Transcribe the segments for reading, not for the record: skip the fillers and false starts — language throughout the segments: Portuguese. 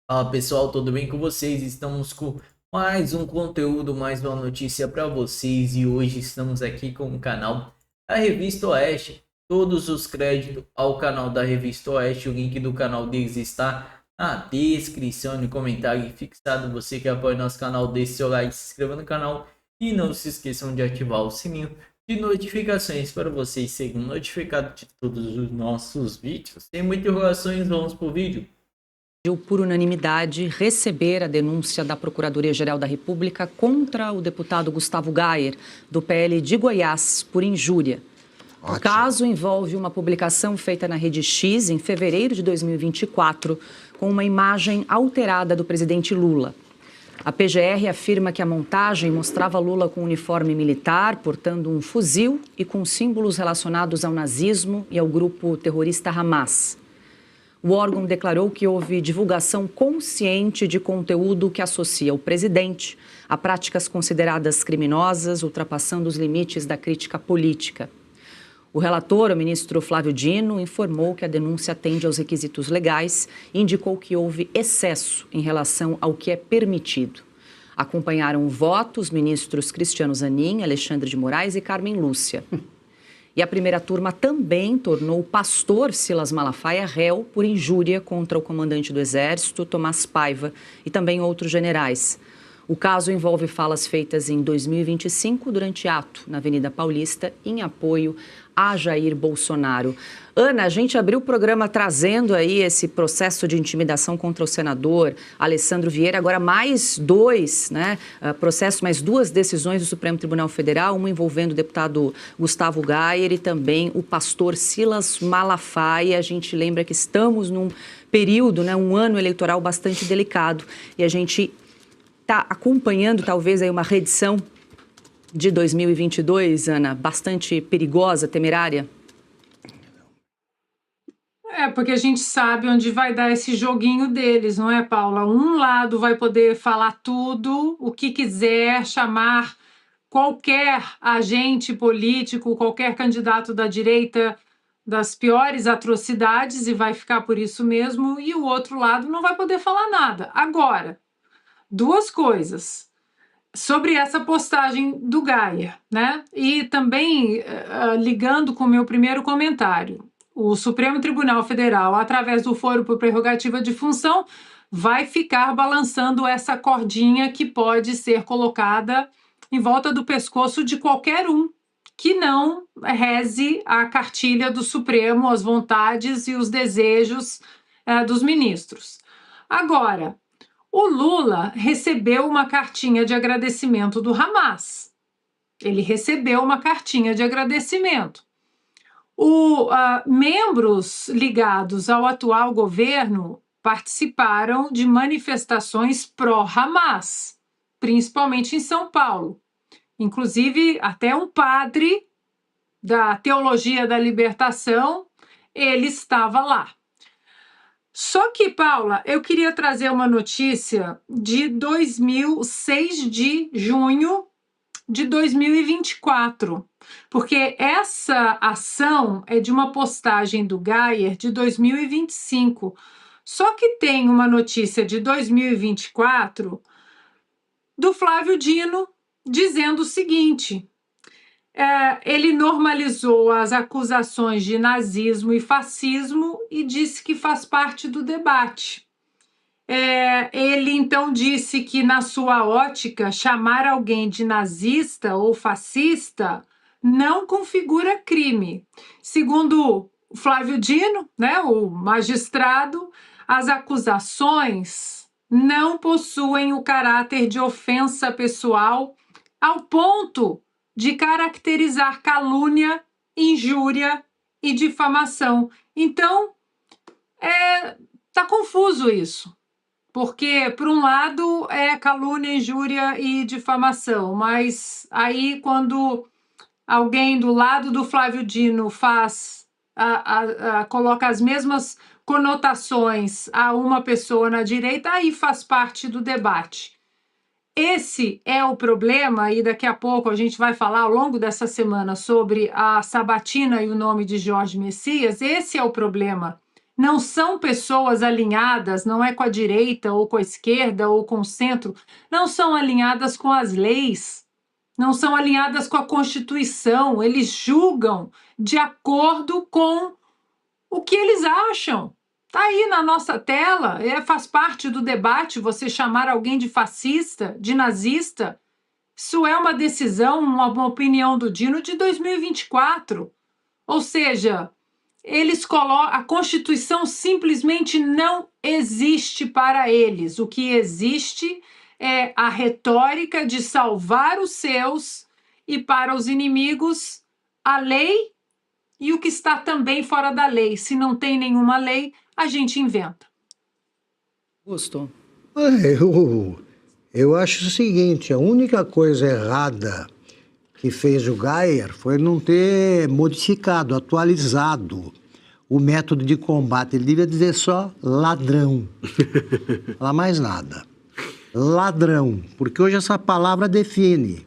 Fala pessoal, tudo bem com vocês? Estamos com mais um conteúdo, mais uma notícia para vocês e hoje estamos aqui com o canal da Revista Oeste. Todos os créditos ao canal da Revista Oeste, o link do canal deles está na descrição e comentário fixado. Você que apoia nosso canal, deixe seu like, se inscreva no canal e não se esqueçam de ativar o sininho de notificações para vocês serem notificados de todos os nossos vídeos. Sem muitas enrolações, vamos para o vídeo. Por unanimidade, receber a denúncia da Procuradoria-Geral da República contra o deputado Gustavo Gayer, do PL de Goiás, por injúria. O caso envolve uma publicação feita na Rede X em fevereiro de 2024, com uma imagem alterada do presidente Lula. A PGR afirma que a montagem mostrava Lula com uniforme militar, portando um fuzil e com símbolos relacionados ao nazismo e ao grupo terrorista Hamas. O órgão declarou que houve divulgação consciente de conteúdo que associa o presidente a práticas consideradas criminosas, ultrapassando os limites da crítica política. O relator, o ministro Flávio Dino, informou que a denúncia atende aos requisitos legais e indicou que houve excesso em relação ao que é permitido. Acompanharam o voto os ministros Cristiano Zanin, Alexandre de Moraes e Carmen Lúcia. E a primeira turma também tornou o pastor Silas Malafaia réu por injúria contra o comandante do Exército, Tomás Paiva, e também outros generais. O caso envolve falas feitas em 2025 durante ato na Avenida Paulista em apoio a Jair Bolsonaro. Ana, a gente abriu o programa trazendo aí esse processo de intimidação contra o senador Alessandro Vieira, agora mais dois, processos, mais duas decisões do Supremo Tribunal Federal, uma envolvendo o deputado Gustavo Gayer e também o pastor Silas Malafaia. A gente lembra que estamos num período, um ano eleitoral bastante delicado e a gente está acompanhando talvez aí uma reedição de 2022, Ana, bastante perigosa, temerária? Porque a gente sabe onde vai dar esse joguinho deles, não é, Paula? Um lado vai poder falar tudo, o que quiser, chamar qualquer agente político, qualquer candidato da direita das piores atrocidades e vai ficar por isso mesmo, e o outro lado não vai poder falar nada. Agora, duas coisas sobre essa postagem do Gayer, E também ligando com o meu primeiro comentário, o Supremo Tribunal Federal, através do foro por prerrogativa de função, vai ficar balançando essa cordinha que pode ser colocada em volta do pescoço de qualquer um que não reze a cartilha do Supremo, as vontades e os desejos dos ministros. Agora, o Lula recebeu uma cartinha de agradecimento do Hamas. Ele recebeu uma cartinha de agradecimento. Membros ligados ao atual governo participaram de manifestações pró-Hamas, principalmente em São Paulo. Inclusive, até um padre da Teologia da Libertação, ele estava lá. Só que, Paula, eu queria trazer uma notícia de 6 de junho de 2024, porque essa ação é de uma postagem do Gayer de 2025. Só que tem uma notícia de 2024 do Flávio Dino dizendo o seguinte: ele normalizou as acusações de nazismo e fascismo e disse que faz parte do debate. Ele então disse que, na sua ótica, chamar alguém de nazista ou fascista não configura crime. Segundo Flávio Dino, o magistrado, as acusações não possuem o caráter de ofensa pessoal ao ponto de caracterizar calúnia, injúria e difamação. Então, tá confuso isso. Porque, por um lado, é calúnia, injúria e difamação, mas aí quando alguém do lado do Flávio Dino coloca as mesmas conotações a uma pessoa na direita, aí faz parte do debate. Esse é o problema, e daqui a pouco a gente vai falar ao longo dessa semana sobre a sabatina e o nome de Jorge Messias. Esse é o problema não são pessoas alinhadas, não é com a direita ou com a esquerda ou com o centro, não são alinhadas com as leis, não são alinhadas com a Constituição, eles julgam de acordo com o que eles acham. Está aí na nossa tela, faz parte do debate você chamar alguém de fascista, de nazista. Isso é uma decisão, uma opinião do Dino de 2024. Ou seja, eles colocam, a Constituição simplesmente não existe para eles. O que existe é a retórica de salvar os seus e, para os inimigos, a lei e o que está também fora da lei. Se não tem nenhuma lei, a gente inventa. Augusto. Eu acho o seguinte, a única coisa errada que fez o Geyer foi não ter modificado, atualizado o método de combate. Ele devia dizer só ladrão. Não falar mais nada. Ladrão. Porque hoje essa palavra define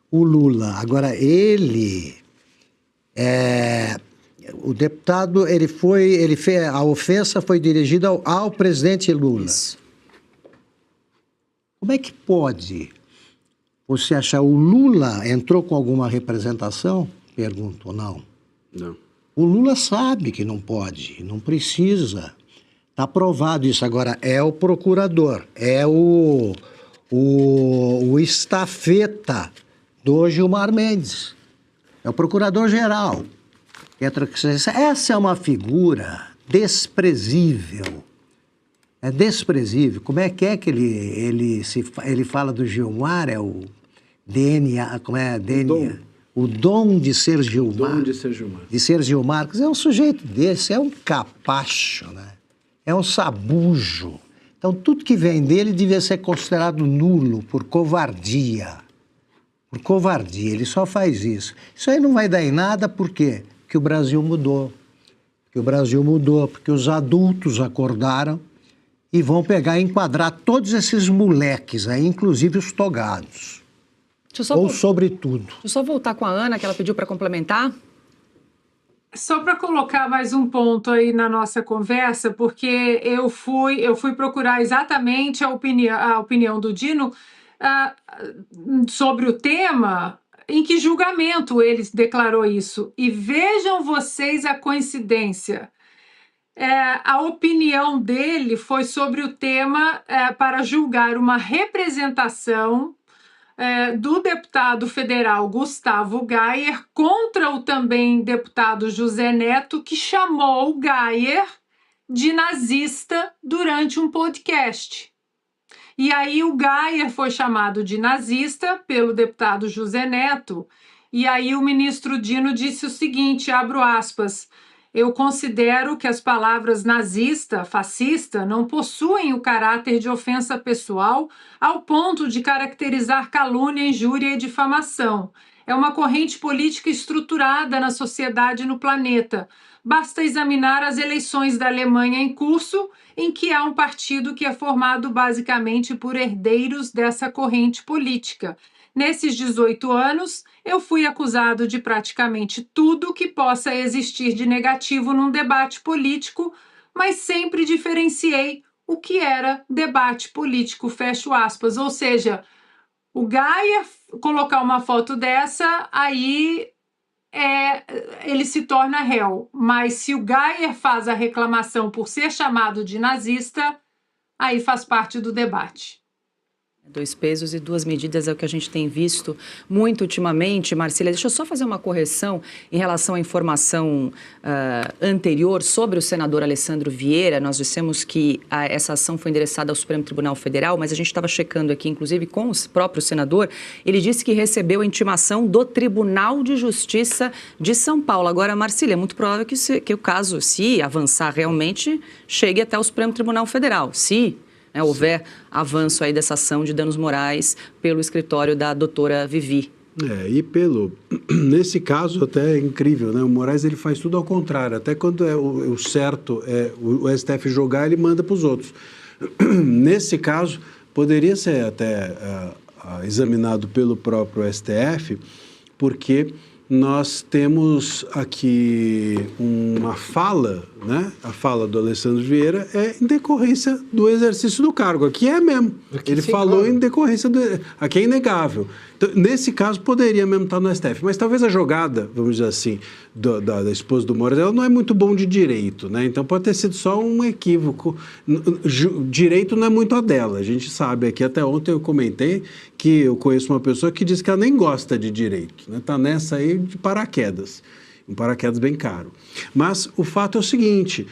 o Lula. Agora, o deputado, a ofensa foi dirigida ao presidente Lula. Isso. Como é que pode você achar o Lula entrou com alguma representação? Pergunto, não. Não. O Lula sabe que não pode, não precisa. Está provado isso. Agora, é o procurador, é o estafeta do Gilmar Mendes. É o procurador-geral. Essa é uma figura desprezível. É desprezível. Como é que ele fala do Gilmar? É o DNA, como é? DNA. O dom de ser Gilmar. O dom de ser Gilmar. De ser Gilmar. É um sujeito desse, é um capacho, né? É um sabujo. Então, tudo que vem dele devia ser considerado nulo por covardia. Por covardia. Ele só faz isso. Isso aí não vai dar em nada, por quê? Porque o Brasil mudou. Porque os adultos acordaram e vão pegar e enquadrar todos esses moleques aí, inclusive os togados. Ou sobretudo. Deixa eu só voltar com a Ana, que ela pediu para complementar. Só para colocar mais um ponto aí na nossa conversa, porque eu fui procurar exatamente a opinião do Dino sobre o tema, em que julgamento ele declarou isso. E vejam vocês a coincidência. A opinião dele foi sobre o tema para julgar uma representação do deputado federal Gustavo Geyer contra o também deputado José Neto, que chamou o Geyer de nazista durante um podcast. E aí o Geyer foi chamado de nazista pelo deputado José Neto, e aí o ministro Dino disse o seguinte, abro aspas, eu considero que as palavras nazista, fascista, não possuem o caráter de ofensa pessoal ao ponto de caracterizar calúnia, injúria e difamação. É uma corrente política estruturada na sociedade e no planeta. Basta examinar as eleições da Alemanha em curso, em que há um partido que é formado basicamente por herdeiros dessa corrente política. Nesses 18 anos, eu fui acusado de praticamente tudo que possa existir de negativo num debate político, mas sempre diferenciei o que era debate político, fecho aspas. Ou seja, o Geyer colocar uma foto dessa, aí ele se torna réu. Mas se o Geyer faz a reclamação por ser chamado de nazista, aí faz parte do debate. 2 pesos e 2 medidas é o que a gente tem visto muito ultimamente. Marcília, deixa eu só fazer uma correção em relação à informação anterior sobre o senador Alessandro Vieira. Nós dissemos que essa ação foi endereçada ao Supremo Tribunal Federal, mas a gente estava checando aqui, inclusive, com o próprio senador. Ele disse que recebeu a intimação do Tribunal de Justiça de São Paulo. Agora, Marcília, é muito provável que o caso, se avançar realmente, chegue até o Supremo Tribunal Federal. Se houver avanço aí dessa ação de danos morais pelo escritório da doutora Vivi. Nesse caso até é incrível, né? O Moraes ele faz tudo ao contrário, até quando é o certo o STF jogar, ele manda para os outros. Nesse caso, poderia ser até examinado pelo próprio STF, porque nós temos aqui uma fala né, a fala do Alessandro Vieira é em decorrência do exercício do cargo. Aqui é mesmo. Ele falou em decorrência do... Aqui é inegável. Então, nesse caso, poderia mesmo estar no STF. Mas talvez a jogada, vamos dizer assim, da esposa do Moraes, ela não é muito bom de direito, né? Então pode ter sido só um equívoco. Direito não é muito a dela. A gente sabe aqui, até ontem eu comentei que eu conheço uma pessoa que diz que ela nem gosta de direito, né? Tá nessa aí de paraquedas. Um paraquedas bem caro. Mas o fato é o seguinte,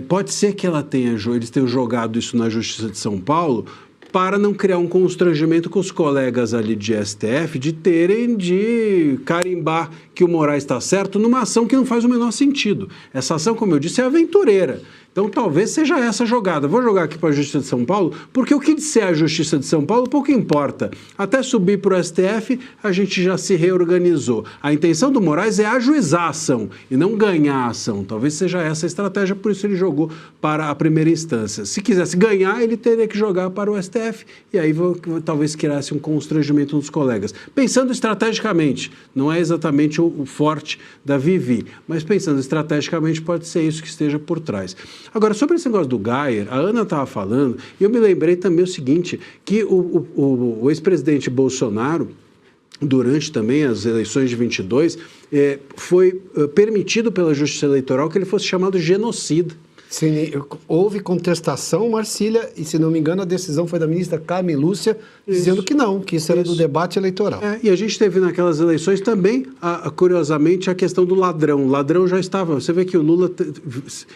pode ser que eles tenham jogado isso na Justiça de São Paulo para não criar um constrangimento com os colegas ali de STF de terem de carimbar que o Moraes está certo numa ação que não faz o menor sentido. Essa ação, como eu disse, é aventureira. Então, talvez seja essa a jogada. Vou jogar aqui para a Justiça de São Paulo, porque o que disser a Justiça de São Paulo pouco importa. Até subir para o STF, a gente já se reorganizou. A intenção do Moraes é ajuizar a ação e não ganhar a ação. Talvez seja essa a estratégia, por isso ele jogou para a primeira instância. Se quisesse ganhar, ele teria que jogar para o STF e aí talvez criasse um constrangimento nos colegas. Pensando estrategicamente, não é exatamente o forte da Vivi, mas pensando estrategicamente pode ser isso que esteja por trás. Agora, sobre esse negócio do Geyer, a Ana estava falando, e eu me lembrei também o seguinte, que o ex-presidente Bolsonaro, durante também as eleições de 22, foi permitido pela Justiça Eleitoral que ele fosse chamado genocida. Sim, houve contestação, Marcília, e se não me engano a decisão foi da ministra Carmen Lúcia, dizendo que não, que isso era do debate eleitoral. E a gente teve naquelas eleições também, curiosamente, a questão do ladrão. O ladrão já estava, você vê que o Lula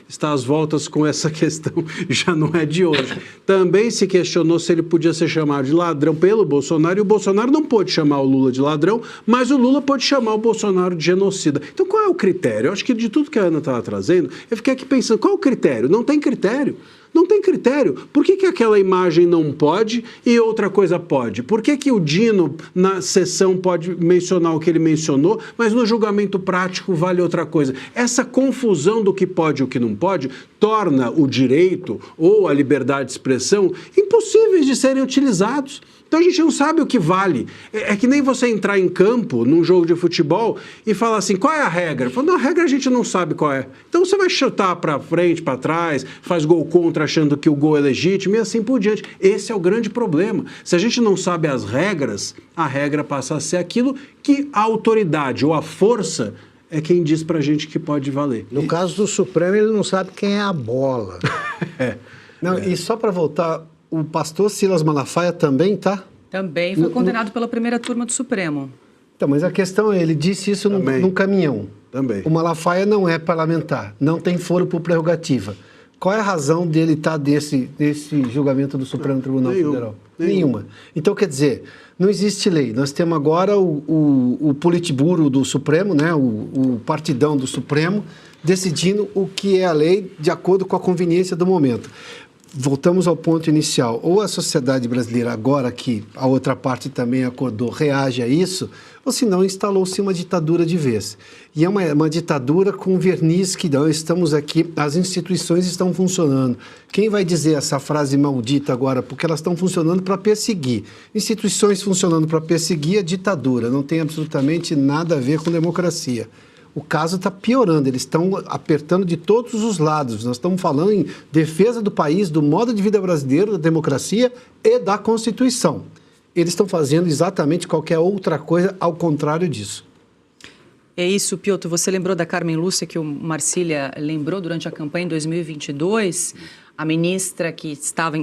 está às voltas com essa questão, já não é de hoje. Também se questionou se ele podia ser chamado de ladrão pelo Bolsonaro, e o Bolsonaro não pôde chamar o Lula de ladrão, mas o Lula pôde chamar o Bolsonaro de genocida. Então qual é o critério? Eu acho que de tudo que a Ana estava trazendo, eu fiquei aqui pensando, qual é o critério? Não tem critério. Não tem critério. Por que aquela imagem não pode e outra coisa pode? Por que o Dino, na sessão, pode mencionar o que ele mencionou, mas no julgamento prático vale outra coisa? Essa confusão do que pode e o que não pode torna o direito ou a liberdade de expressão impossíveis de serem utilizados. Então a gente não sabe o que vale. É que nem você entrar em campo, num jogo de futebol, e falar assim, qual é a regra? Fala, não, a regra a gente não sabe qual é. Então você vai chutar para frente, para trás, faz gol contra achando que o gol é legítimo e assim por diante. Esse é o grande problema. Se a gente não sabe as regras, a regra passa a ser aquilo que a autoridade ou a força é quem diz pra gente que pode valer. No caso do Supremo, ele não sabe quem é a bola. E só para voltar, o pastor Silas Malafaia também tá? Também foi condenado pela primeira turma do Supremo. Então, mas a questão é, ele disse isso num caminhão. Também. O Malafaia não é parlamentar, não tem foro por prerrogativa. Qual é a razão dele estar desse julgamento do Supremo Tribunal Federal? Nenhuma. Então, quer dizer, não existe lei. Nós temos agora o Politburo do Supremo, né? o partidão do Supremo, decidindo o que é a lei de acordo com a conveniência do momento. Voltamos ao ponto inicial. Ou a sociedade brasileira, agora que a outra parte também acordou, reage a isso, ou se não, instalou-se uma ditadura de vez. E é uma ditadura com verniz que não, estamos aqui, as instituições estão funcionando. Quem vai dizer essa frase maldita agora? Porque elas estão funcionando para perseguir. Instituições funcionando para perseguir a ditadura, não tem absolutamente nada a ver com democracia. O caso está piorando, eles estão apertando de todos os lados. Nós estamos falando em defesa do país, do modo de vida brasileiro, da democracia e da Constituição. Eles estão fazendo exatamente qualquer outra coisa ao contrário disso. É isso, Piotr. Você lembrou da Carmen Lúcia, que o Marcília lembrou durante a campanha em 2022? A ministra que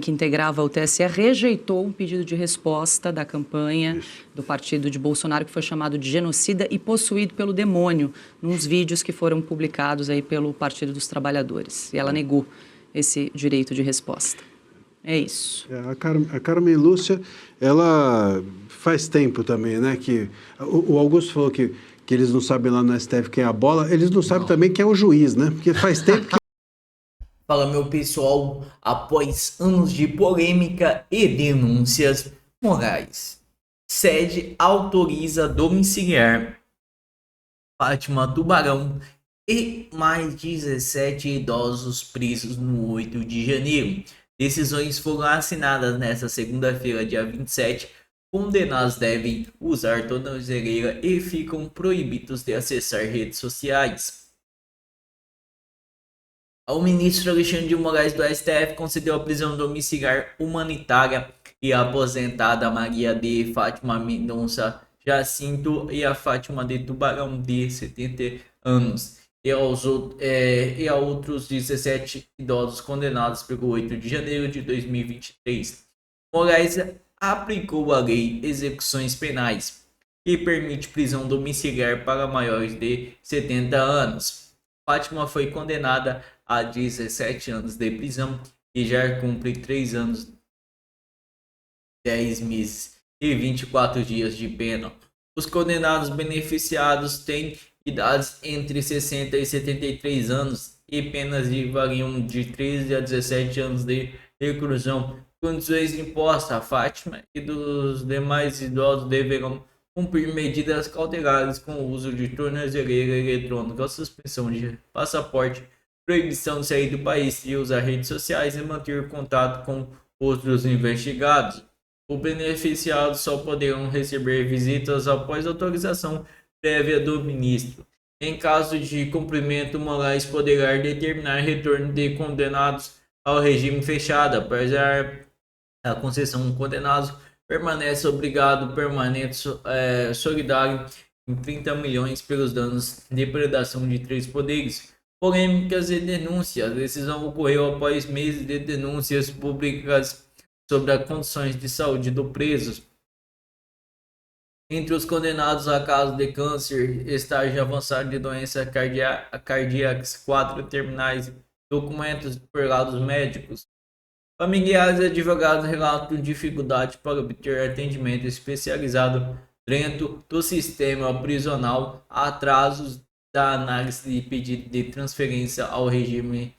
integrava o TSE rejeitou um pedido de resposta da campanha do partido de Bolsonaro, que foi chamado de genocida e possuído pelo demônio, nos vídeos que foram publicados aí pelo Partido dos Trabalhadores. E ela negou esse direito de resposta. É isso. A Carmen Lúcia, ela faz tempo também, né? Que o Augusto falou que eles não sabem lá no STF quem é a bola, eles não sabem também quem é o juiz, né? Porque faz tempo que... Fala, meu pessoal, após anos de polêmica e denúncias, Moraes, sede autoriza domiciliar Fátima Tubarão e mais 17 idosos presos no 8 de janeiro. Decisões foram assinadas nesta segunda-feira, dia 27. Condenados devem usar tornozeleira e ficam proibidos de acessar redes sociais. O ministro Alexandre de Moraes do STF concedeu a prisão domiciliar humanitária e a aposentada Maria de Fátima Mendonça Jacinto e a Fátima de Tubarão de 70 anos e a outros 17 idosos condenados pelo 8 de janeiro de 2023. Moraes aplicou a lei Execuções Penais, que permite prisão domiciliar para maiores de 70 anos. Fátima foi condenada a 17 anos de prisão e já cumpre 3 anos, 10 meses e 24 dias de pena. Os condenados beneficiados têm idades entre 60 e 73 anos e penas variam de 13 a 17 anos de reclusão. Condições impostas a Fátima e dos demais idosos deverão cumprir medidas cautelares com o uso de tornozeleira eletrônica, suspensão de passaporte, proibição de sair do país, de usar redes sociais e manter contato com outros investigados. Os beneficiados só poderão receber visitas após autorização prévia do ministro. Em caso de cumprimento, Moraes poderá determinar retorno de condenados ao regime fechado. Apesar da concessão, condenados permanece obrigado permanente solidário em 30 milhões pelos danos de predação de 3 poderes. Polêmicas e denúncias. A decisão ocorreu após meses de denúncias públicas sobre as condições de saúde do preso. Entre os condenados a casos de câncer, estágio avançado de doenças cardíacas, quadro terminais, documentos por lados médicos. Familiares e advogados relatam dificuldade para obter atendimento especializado dentro do sistema prisional, atrasos da análise de pedido de transferência ao regime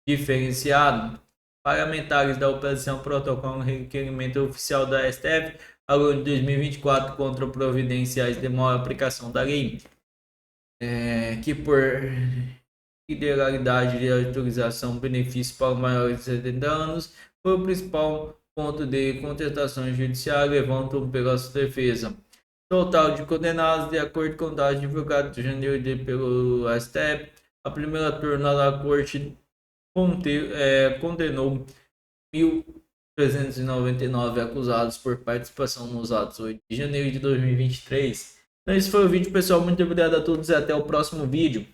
diferenciado. Parlamentares da oposição protocolam requerimento oficial da STF ao longo de 2024 contra providenciais de maior aplicação da lei, que por ilegalidade de autorização benefício para maiores de 70 anos foi o principal ponto de contestações judiciais levantam pela sua defesa. Total de condenados, de acordo com dados divulgados de janeiro pelo STF, a primeira turma da corte condenou 1.399 acusados por participação nos atos 8 de janeiro de 2023. Então esse foi o vídeo, pessoal. Muito obrigado a todos e até o próximo vídeo.